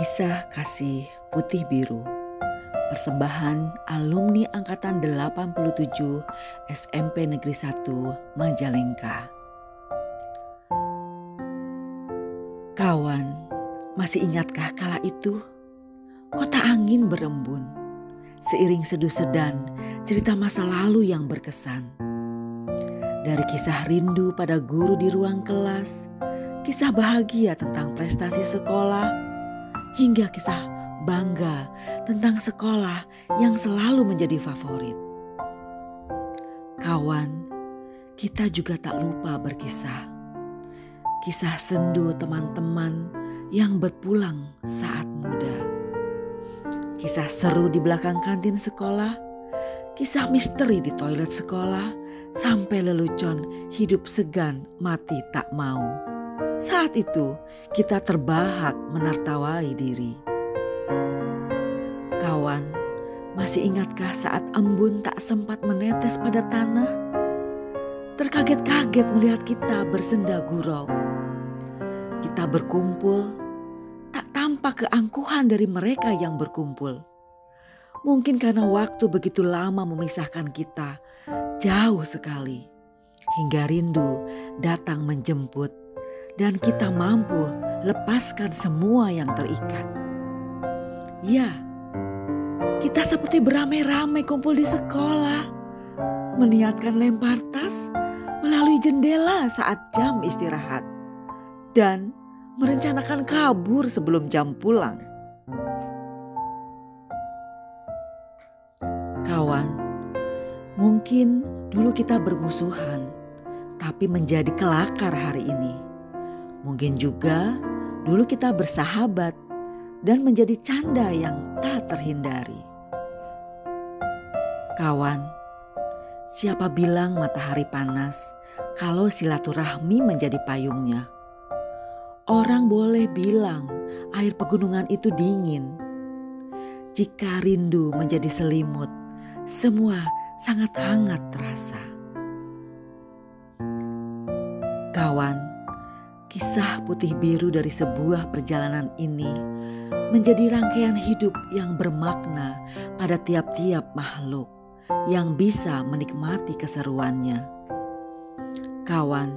Kisah Kasih Putih Biru. Persembahan alumni angkatan 87 SMP Negeri 1 Majalengka. Kawan, masih ingatkah kala itu? Kota angin berembun, seiring seduh sedan cerita masa lalu yang berkesan. Dari kisah rindu pada guru di ruang kelas, kisah bahagia tentang prestasi sekolah, hingga kisah bangga tentang sekolah yang selalu menjadi favorit. Kawan, kita juga tak lupa berkisah. Kisah sendu teman-teman yang berpulang saat muda. Kisah seru di belakang kantin sekolah, kisah misteri di toilet sekolah, sampai lelucon hidup segan mati tak mau. Saat itu kita terbahak menertawai diri. Kawan, masih ingatkah saat embun tak sempat menetes pada tanah? Terkaget-kaget melihat kita bersenda gurau. Kita berkumpul, tak tampak keangkuhan dari mereka yang berkumpul. Mungkin karena waktu begitu lama memisahkan kita, jauh sekali. Hingga rindu datang menjemput, dan kita mampu lepaskan semua yang terikat. Ya, kita seperti beramai-ramai kumpul di sekolah, meniatkan lempar tas melalui jendela saat jam istirahat, dan merencanakan kabur sebelum jam pulang. Kawan, mungkin dulu kita bermusuhan, tapi menjadi kelakar hari ini. Mungkin juga dulu kita bersahabat dan menjadi canda yang tak terhindari. Kawan, siapa bilang matahari panas kalau silaturahmi menjadi payungnya? Orang boleh bilang air pegunungan itu dingin. Jika rindu menjadi selimut, semua sangat hangat terasa. Kawan, kisah putih biru dari sebuah perjalanan ini menjadi rangkaian hidup yang bermakna pada tiap-tiap makhluk yang bisa menikmati keseruannya. Kawan,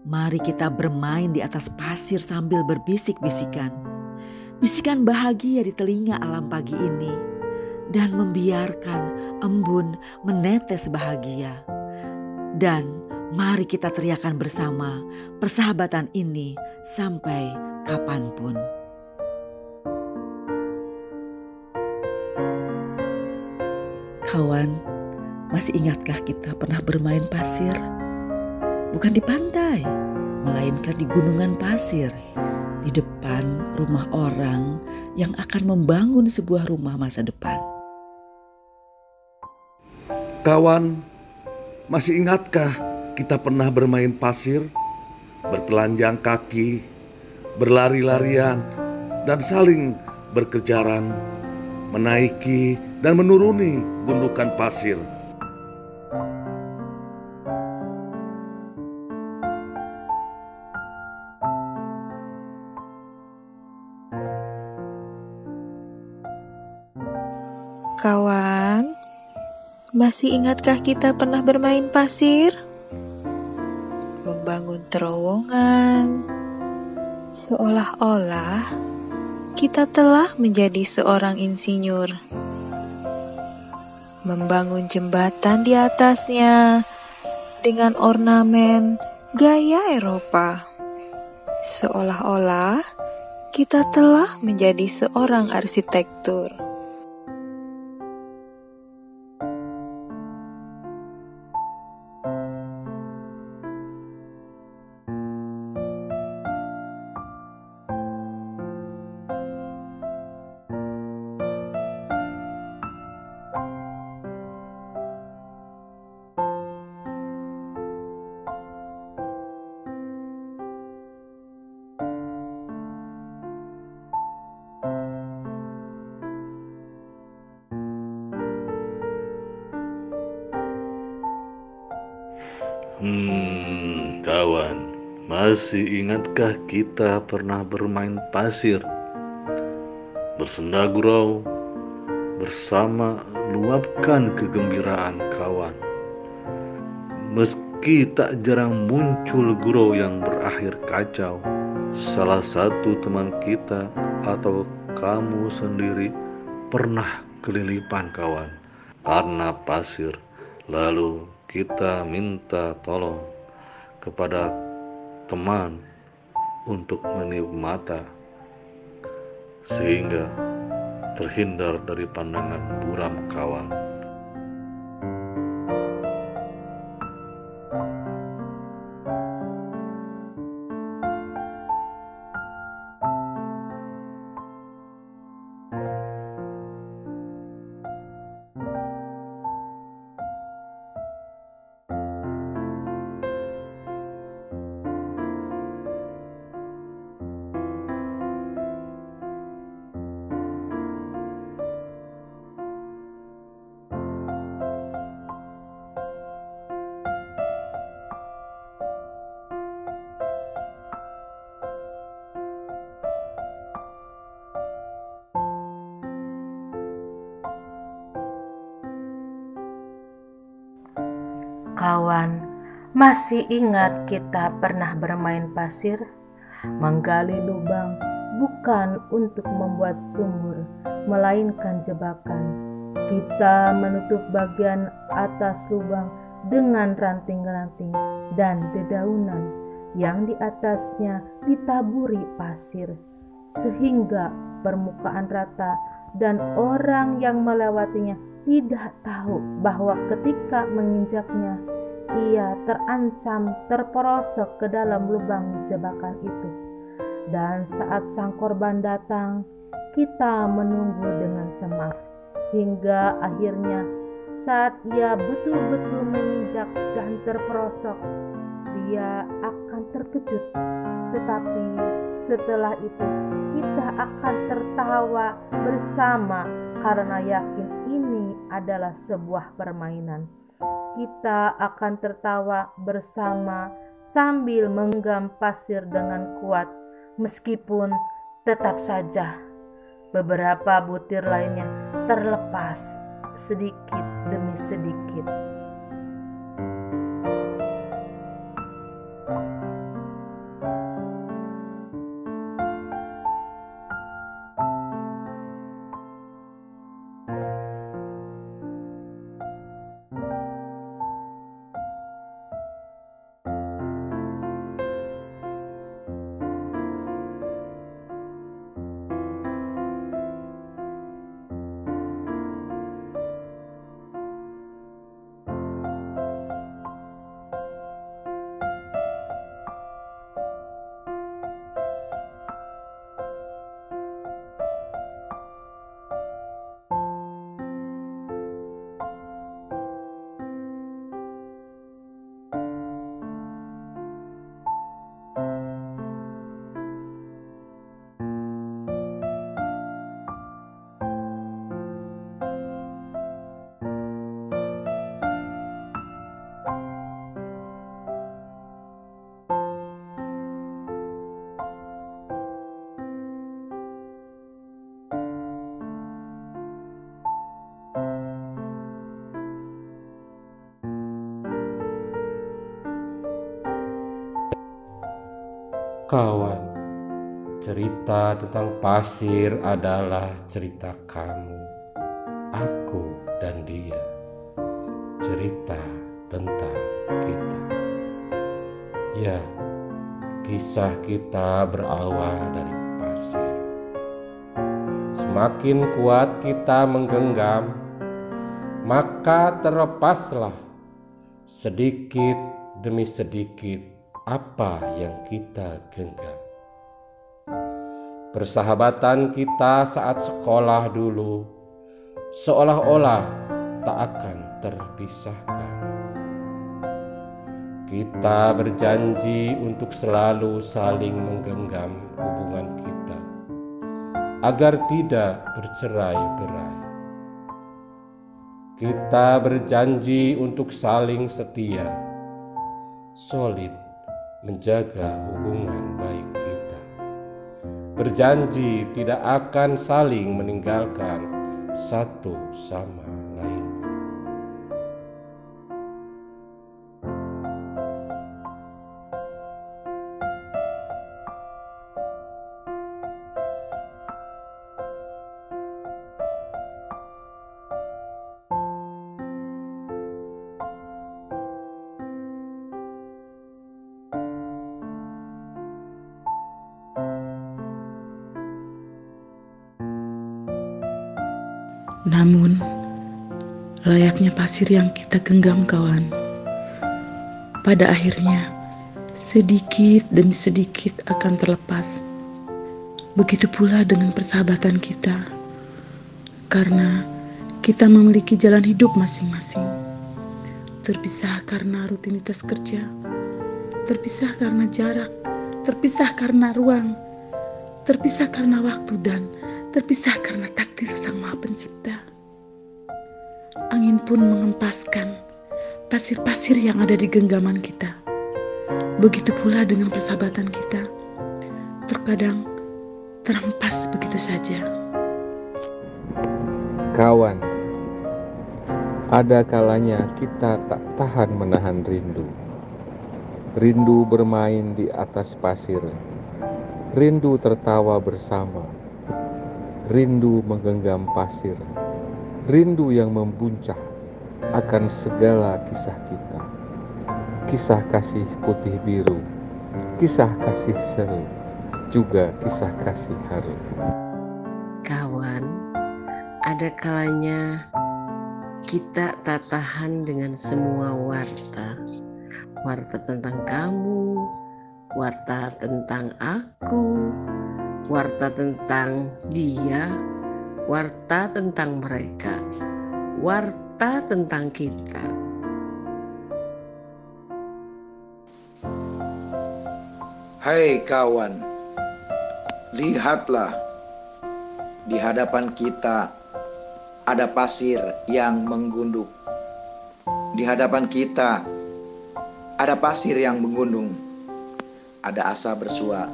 mari kita bermain di atas pasir sambil berbisik-bisikan. Bisikan bahagia di telinga alam pagi ini, dan membiarkan embun menetes bahagia. Dan mari kita teriakan bersama persahabatan ini sampai kapanpun. Kawan, masih ingatkah kita pernah bermain pasir? Bukan di pantai, melainkan di gunungan pasir, di depan rumah orang yang akan membangun sebuah rumah masa depan. Kawan, masih ingatkah kita pernah bermain pasir, bertelanjang kaki, berlari-larian, dan saling berkejaran, menaiki dan menuruni gundukan pasir? Kawan, masih ingatkah kita pernah bermain pasir? Membangun terowongan, seolah-olah kita telah menjadi seorang insinyur. Membangun jembatan di atasnya dengan ornamen gaya Eropa. Seolah-olah kita telah menjadi seorang arsitektur. Kawan, masih ingatkah kita pernah bermain pasir? Bersenda gurau bersama luapkan kegembiraan kawan. Meski tak jarang muncul gurau yang berakhir kacau, salah satu teman kita atau kamu sendiri pernah kelilipan kawan karena pasir. Lalu kita minta tolong kepada teman untuk meniup mata sehingga terhindar dari pandangan buram kawan. Kawan, masih ingat kita pernah bermain pasir? Menggali lubang bukan untuk membuat sumur, melainkan jebakan. Kita menutup bagian atas lubang dengan ranting-ranting dan dedaunan yang di atasnya ditaburi pasir, sehingga permukaan rata dan orang yang melewatinya tidak tahu bahwa ketika menginjaknya, ia terancam terperosok ke dalam lubang jebakan itu. Dan saat sang korban datang, kita menunggu dengan cemas, hingga akhirnya saat ia betul-betul menginjak dan terperosok, dia akan terkejut. Tetapi setelah itu kita akan tertawa bersama karena yakin ini adalah sebuah permainan. Kita akan tertawa bersama sambil menggenggam pasir dengan kuat, meskipun tetap saja beberapa butir lainnya terlepas sedikit demi sedikit. Kawan, cerita tentang pasir adalah cerita kamu, aku, dan dia. Cerita tentang kita. Ya, kisah kita berawal dari pasir. Semakin kuat kita menggenggam, maka terlepaslah sedikit demi sedikit apa yang kita genggam. Persahabatan kita saat sekolah dulu seolah-olah tak akan terpisahkan. Kita berjanji untuk selalu saling menggenggam hubungan kita agar tidak bercerai-berai. Kita berjanji untuk saling setia, solid menjaga hubungan baik kita. berjanji tidak akan saling meninggalkan satu sama lain. Namun, layaknya pasir yang kita genggam kawan, pada akhirnya sedikit demi sedikit akan terlepas. Begitu pula dengan persahabatan kita, karena kita memiliki jalan hidup masing-masing. Terpisah karena rutinitas kerja, terpisah karena jarak, terpisah karena ruang, terpisah karena waktu, dan terpisah karena takdir Sang Maha Pencipta. Angin pun mengempaskan pasir-pasir yang ada di genggaman kita. Begitu pula dengan persahabatan kita, terkadang terhempas begitu saja. Kawan, ada kalanya kita tak tahan menahan rindu. Rindu bermain di atas pasir, rindu tertawa bersama, rindu menggenggam pasir, rindu yang membuncah akan segala kisah kita. Kisah kasih putih biru, kisah kasih seru, juga kisah kasih haru. Kawan, ada kalanya kita tak tahan dengan semua warta. Warta tentang kamu, warta tentang aku, warta tentang dia, warta tentang mereka, warta tentang kita. Hai kawan, lihatlah, di hadapan kita ada pasir yang menggunduk. Di hadapan kita ada pasir yang menggunung. Ada asa bersua,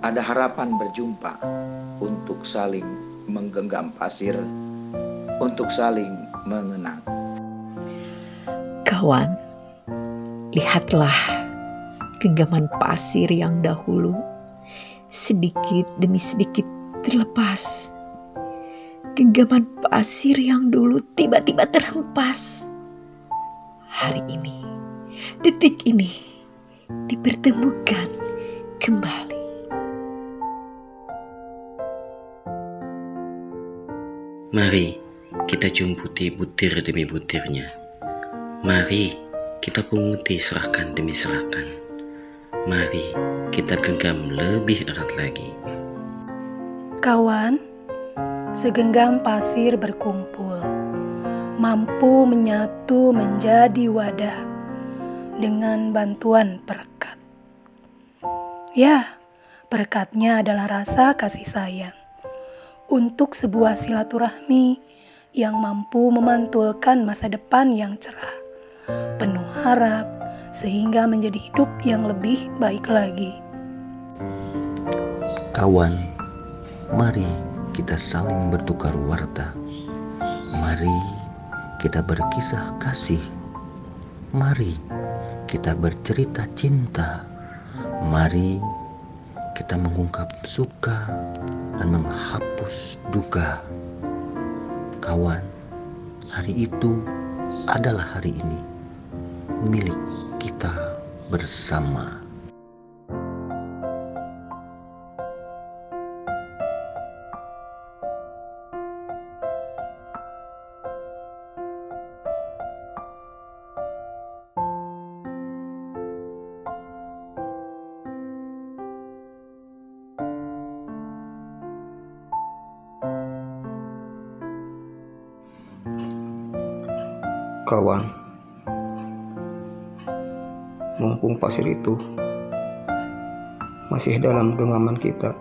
ada harapan berjumpa untuk saling menggenggam pasir, untuk saling mengenang. Kawan, lihatlah genggaman pasir yang dahulu sedikit demi sedikit terlepas. Genggaman pasir yang dulu tiba-tiba terhempas. Hari ini, detik ini, dipertemukan kembali. Mari kita jumputi butir demi butirnya. Mari kita punguti serakan demi serakan. Mari kita genggam lebih erat lagi. Kawan, segenggam pasir berkumpul, mampu menyatu menjadi wadah dengan bantuan perekat. Ya, perekatnya adalah rasa kasih sayang untuk sebuah silaturahmi yang mampu memantulkan masa depan yang cerah, penuh harap, sehingga menjadi hidup yang lebih baik lagi. Kawan, mari kita saling bertukar warta. Mari kita berkisah kasih. Mari kita bercerita cinta. Mari kita mengungkap suka dan menghapus duka. Kawan, hari itu adalah hari ini, milik kita bersama. Kawan, mumpung pasir itu masih dalam genggaman kita,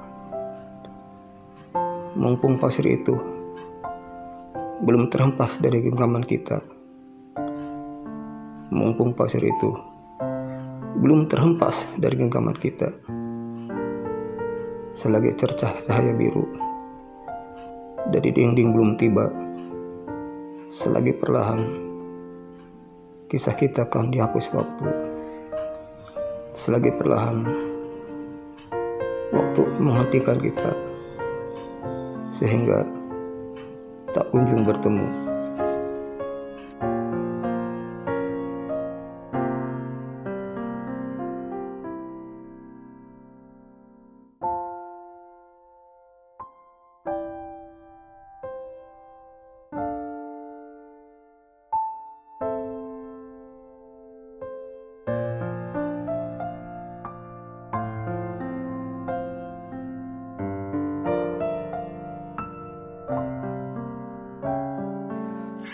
mumpung pasir itu belum terhempas dari genggaman kita, mumpung pasir itu belum terhempas dari genggaman kita, selagi cercah cahaya biru dari dinding belum tiba, selagi perlahan kisah kita akan dihapus waktu, selagi perlahan waktu menghentikan kita sehingga tak kunjung bertemu.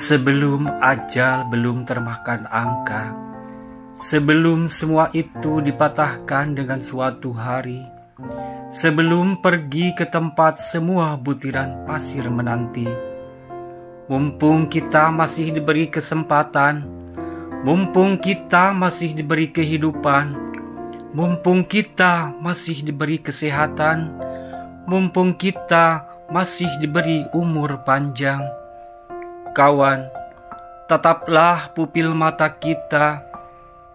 Sebelum ajal belum termakan angka, sebelum semua itu dipatahkan dengan suatu hari, sebelum pergi ke tempat semua butiran pasir menanti, mumpung kita masih diberi kesempatan, mumpung kita masih diberi kehidupan, mumpung kita masih diberi kesehatan, mumpung kita masih diberi umur panjang. Kawan, tataplah pupil mata kita,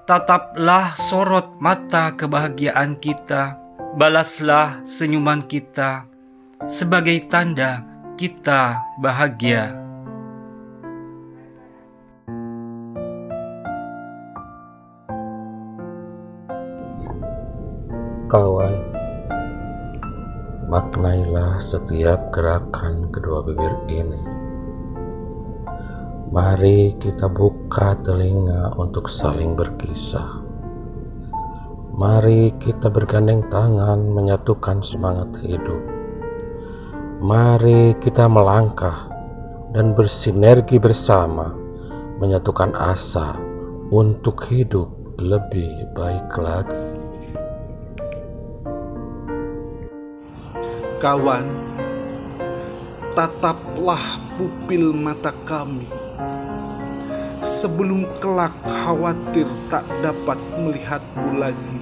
tataplah sorot mata kebahagiaan kita, balaslah senyuman kita sebagai tanda kita bahagia. Kawan, maknailah setiap gerakan kedua bibir ini. Mari kita buka telinga untuk saling berkisah. Mari kita bergandeng tangan menyatukan semangat hidup. Mari kita melangkah dan bersinergi bersama menyatukan asa untuk hidup lebih baik lagi. Kawan, tataplah pupil mata kami sebelum kelak khawatir tak dapat melihatmu lagi.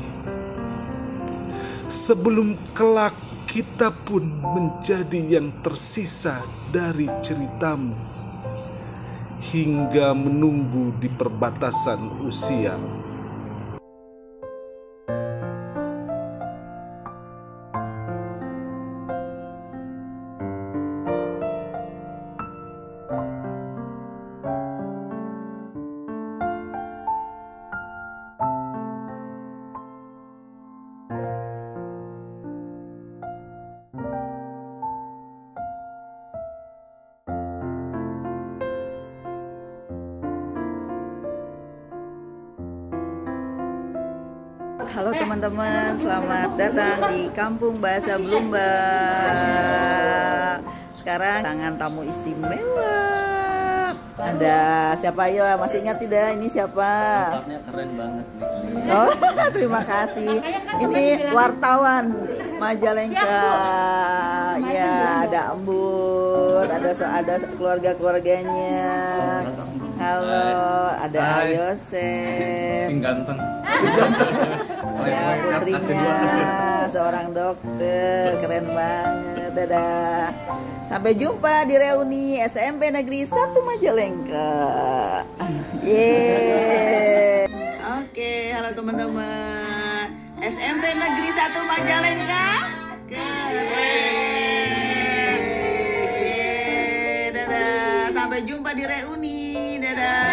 Sebelum kelak kita pun menjadi yang tersisa dari ceritamu, hingga menunggu di perbatasan usia. Halo teman-teman, selamat datang di Kampung Bahasa Blumba. Sekarang tangan tamu istimewa. Ada siapa ya? Masih ingat tidak? Ini siapa? Tempatnya keren banget nih. Oh, terima kasih. Ini wartawan Majalengka. Ya, ada Embut, ada keluarga-keluarganya. Halo, ada Yosef. Sing ganteng. Ya, putrinya seorang dokter, keren banget. Dadah. Sampai jumpa di reuni SMP Negeri 1 Majalengka. Yeay. Oke, halo teman-teman. SMP Negeri 1 Majalengka. Keren. Dadah. Sampai jumpa di reuni. Dadah.